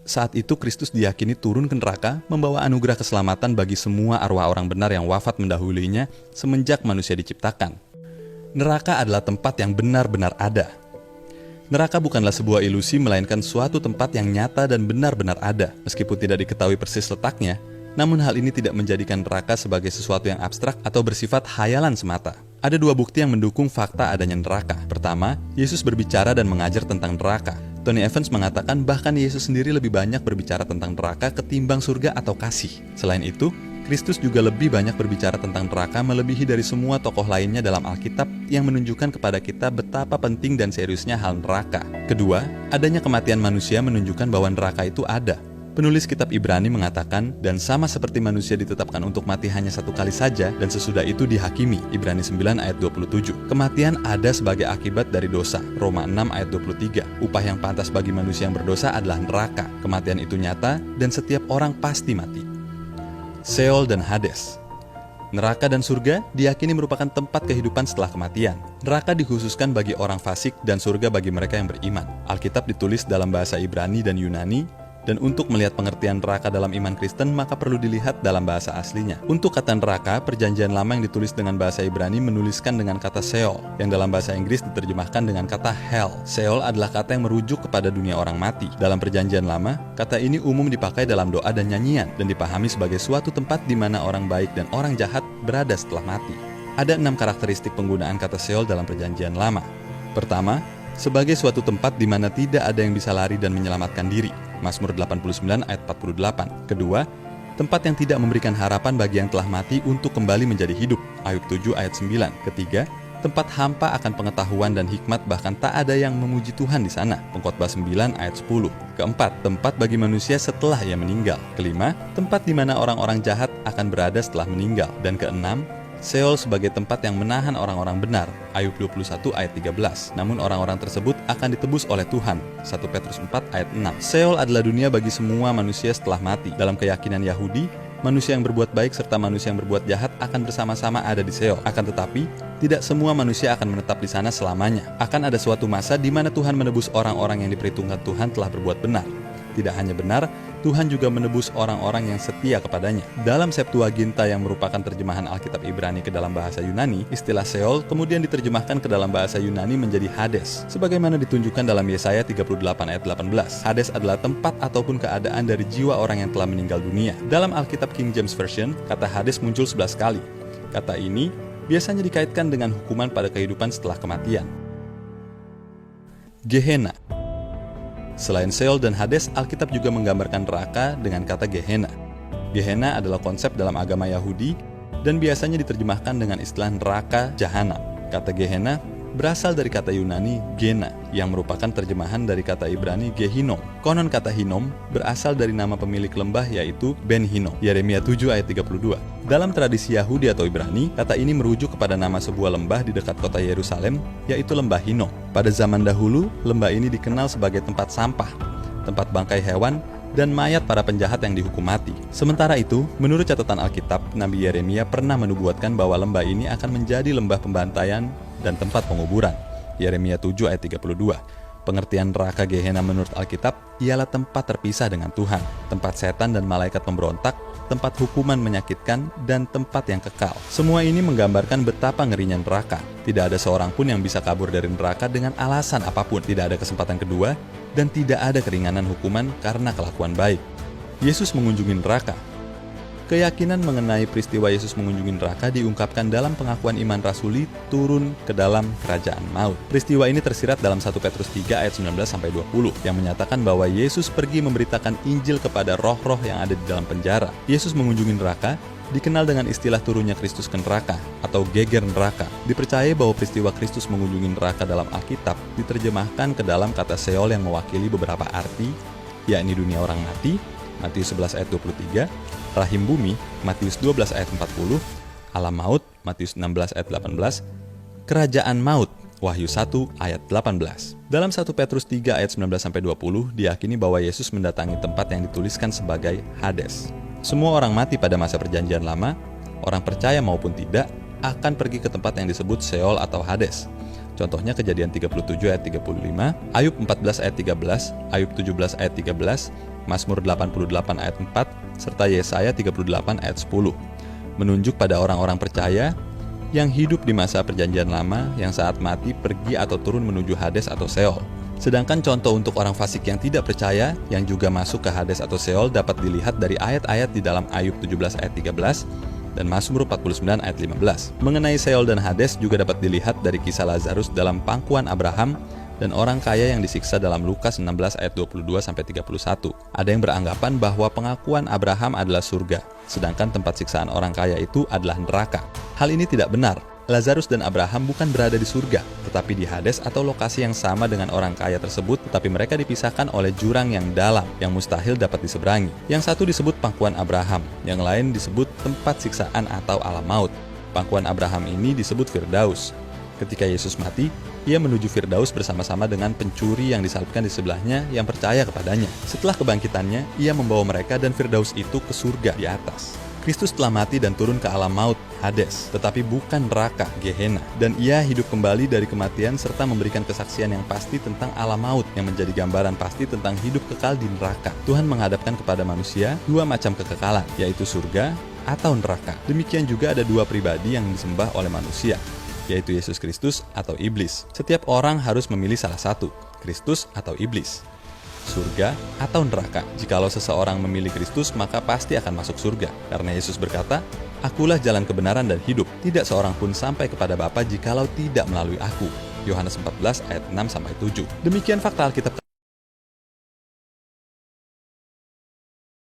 Saat itu Kristus diyakini turun ke neraka, membawa anugerah keselamatan bagi semua arwah orang benar yang wafat mendahulunya semenjak manusia diciptakan. Neraka adalah tempat yang benar-benar ada. Neraka bukanlah sebuah ilusi, melainkan suatu tempat yang nyata dan benar-benar ada. Meskipun tidak diketahui persis letaknya, namun hal ini tidak menjadikan neraka sebagai sesuatu yang abstrak atau bersifat hayalan semata. Ada dua bukti yang mendukung fakta adanya neraka. Pertama, Yesus berbicara dan mengajar tentang neraka. Tony Evans mengatakan bahkan Yesus sendiri lebih banyak berbicara tentang neraka ketimbang surga atau kasih. Selain itu, Kristus juga lebih banyak berbicara tentang neraka melebihi dari semua tokoh lainnya dalam Alkitab yang menunjukkan kepada kita betapa penting dan seriusnya hal neraka. Kedua, adanya kematian manusia menunjukkan bahwa neraka itu ada. Penulis kitab Ibrani mengatakan, dan sama seperti manusia ditetapkan untuk mati hanya satu kali saja dan sesudah itu dihakimi, Ibrani 9 ayat 27. Kematian ada sebagai akibat dari dosa, Roma 6 ayat 23. Upah yang pantas bagi manusia yang berdosa adalah neraka. Kematian itu nyata dan setiap orang pasti mati. Seol dan Hades. Neraka dan surga diyakini merupakan tempat kehidupan setelah kematian. Neraka dikhususkan bagi orang fasik dan surga bagi mereka yang beriman. Alkitab ditulis dalam bahasa Ibrani dan Yunani, dan untuk melihat pengertian neraka dalam iman Kristen, maka perlu dilihat dalam bahasa aslinya. Untuk kata neraka, Perjanjian Lama yang ditulis dengan bahasa Ibrani menuliskan dengan kata Seol, yang dalam bahasa Inggris diterjemahkan dengan kata hell. Seol adalah kata yang merujuk kepada dunia orang mati. Dalam Perjanjian Lama, kata ini umum dipakai dalam doa dan nyanyian, dan dipahami sebagai suatu tempat di mana orang baik dan orang jahat berada setelah mati. Ada 6 karakteristik penggunaan kata Seol dalam Perjanjian Lama. Pertama, sebagai suatu tempat di mana tidak ada yang bisa lari dan menyelamatkan diri, Mazmur 89 ayat 48. Kedua, tempat yang tidak memberikan harapan bagi yang telah mati untuk kembali menjadi hidup, Ayub 7 ayat 9. Ketiga, tempat hampa akan pengetahuan dan hikmat, bahkan tak ada yang memuji Tuhan di sana, Pengkhotbah 9 ayat 10. Keempat, tempat bagi manusia setelah ia meninggal. Kelima, tempat di mana orang-orang jahat akan berada setelah meninggal. Dan keenam, Seol sebagai tempat yang menahan orang-orang benar, Ayub 21 ayat 13. Namun orang-orang tersebut akan ditebus oleh Tuhan, 1 Petrus 4 ayat 6. Seol adalah dunia bagi semua manusia setelah mati. Dalam keyakinan Yahudi, manusia yang berbuat baik serta manusia yang berbuat jahat akan bersama-sama ada di Seol. Akan tetapi, tidak semua manusia akan menetap di sana selamanya. Akan ada suatu masa di mana Tuhan menebus orang-orang yang diperhitungkan Tuhan telah berbuat benar. Tidak hanya benar, Tuhan juga menebus orang-orang yang setia kepadanya. Dalam Septuaginta yang merupakan terjemahan Alkitab Ibrani ke dalam bahasa Yunani, istilah Seol kemudian diterjemahkan ke dalam bahasa Yunani menjadi Hades, sebagaimana ditunjukkan dalam Yesaya 38 ayat 18. Hades adalah tempat ataupun keadaan dari jiwa orang yang telah meninggal dunia. Dalam Alkitab King James Version, kata Hades muncul 11 kali. Kata ini biasanya dikaitkan dengan hukuman pada kehidupan setelah kematian. Gehenna. Selain Seol dan Hades, Alkitab juga menggambarkan neraka dengan kata Gehenna. Gehenna adalah konsep dalam agama Yahudi dan biasanya diterjemahkan dengan istilah neraka jahanam. Kata Gehenna berasal dari kata Yunani Gena, yang merupakan terjemahan dari kata Ibrani Gehinom. Konon kata Hinom berasal dari nama pemilik lembah, yaitu Ben Hinnom, Yeremia 7 ayat 32. Dalam tradisi Yahudi atau Ibrani, kata ini merujuk kepada nama sebuah lembah di dekat kota Yerusalem, yaitu lembah Hinnom. Pada zaman dahulu, lembah ini dikenal sebagai tempat sampah, tempat bangkai hewan, dan mayat para penjahat yang dihukum mati. Sementara itu, menurut catatan Alkitab, Nabi Yeremia pernah menubuatkan bahwa lembah ini akan menjadi lembah pembantaian dan tempat penguburan. Yeremia 7 ayat 32. Pengertian neraka Gehenna menurut Alkitab ialah tempat terpisah dengan Tuhan, tempat setan dan malaikat pemberontak, tempat hukuman menyakitkan, dan tempat yang kekal. Semua ini menggambarkan betapa ngerinya neraka. Tidak ada seorang pun yang bisa kabur dari neraka dengan alasan apapun. Tidak ada kesempatan kedua, dan tidak ada keringanan hukuman karena kelakuan baik. Yesus mengunjungi neraka. Keyakinan mengenai peristiwa Yesus mengunjungi neraka diungkapkan dalam pengakuan iman rasuli turun ke dalam kerajaan maut. Peristiwa ini tersirat dalam 1 Petrus 3 ayat 19-20 yang menyatakan bahwa Yesus pergi memberitakan Injil kepada roh-roh yang ada di dalam penjara. Yesus mengunjungi neraka dikenal dengan istilah turunnya Kristus ke neraka atau geger neraka. Dipercaya bahwa peristiwa Kristus mengunjungi neraka dalam Alkitab diterjemahkan ke dalam kata Seol yang mewakili beberapa arti, yakni dunia orang mati, Matius 11 ayat 23, rahim bumi, Matius 12 ayat 40, alam maut, Matius 16 ayat 18, kerajaan maut, Wahyu 1 ayat 18. Dalam 1 Petrus 3 ayat 19-20 diyakini bahwa Yesus mendatangi tempat yang dituliskan sebagai Hades. Semua orang mati pada masa perjanjian lama, orang percaya maupun tidak, akan pergi ke tempat yang disebut Seol atau Hades. Contohnya Kejadian 37 ayat 35, Ayub 14 ayat 13, Ayub 17 ayat 13, Mazmur 88 ayat 4, serta Yesaya 38 ayat 10. Menunjuk pada orang-orang percaya yang hidup di masa perjanjian lama yang saat mati pergi atau turun menuju Hades atau Seol. Sedangkan contoh untuk orang fasik yang tidak percaya yang juga masuk ke Hades atau Seol dapat dilihat dari ayat-ayat di dalam Ayub 17 ayat 13 dan Mazmur 49 ayat 15. Mengenai Seol dan Hades juga dapat dilihat dari kisah Lazarus dalam pangkuan Abraham dan orang kaya yang disiksa dalam Lukas 16 ayat 22-31. Ada yang beranggapan bahwa pengakuan Abraham adalah surga, sedangkan tempat siksaan orang kaya itu adalah neraka. Hal ini tidak benar. Lazarus dan Abraham bukan berada di surga, tetapi di Hades atau lokasi yang sama dengan orang kaya tersebut, tetapi mereka dipisahkan oleh jurang yang dalam, yang mustahil dapat diseberangi. Yang satu disebut pangkuan Abraham, yang lain disebut tempat siksaan atau alam maut. Pangkuan Abraham ini disebut Firdaus. Ketika Yesus mati, ia menuju Firdaus bersama-sama dengan pencuri yang disalibkan di sebelahnya yang percaya kepadanya. Setelah kebangkitannya, ia membawa mereka dan Firdaus itu ke surga di atas. Kristus telah mati dan turun ke alam maut, Hades, tetapi bukan neraka, Gehenna. Dan ia hidup kembali dari kematian serta memberikan kesaksian yang pasti tentang alam maut yang menjadi gambaran pasti tentang hidup kekal di neraka. Tuhan menghadapkan kepada manusia dua macam kekekalan, yaitu surga atau neraka. Demikian juga ada dua pribadi yang disembah oleh manusia, yaitu Yesus Kristus atau iblis. Setiap orang harus memilih salah satu, Kristus atau iblis, surga atau neraka. Jikalau seseorang memilih Kristus, maka pasti akan masuk surga. Karena Yesus berkata, "Akulah jalan kebenaran dan hidup. Tidak seorang pun sampai kepada Bapa jikalau tidak melalui aku." Yohanes 14 ayat 6-7. Demikian fakta Alkitab.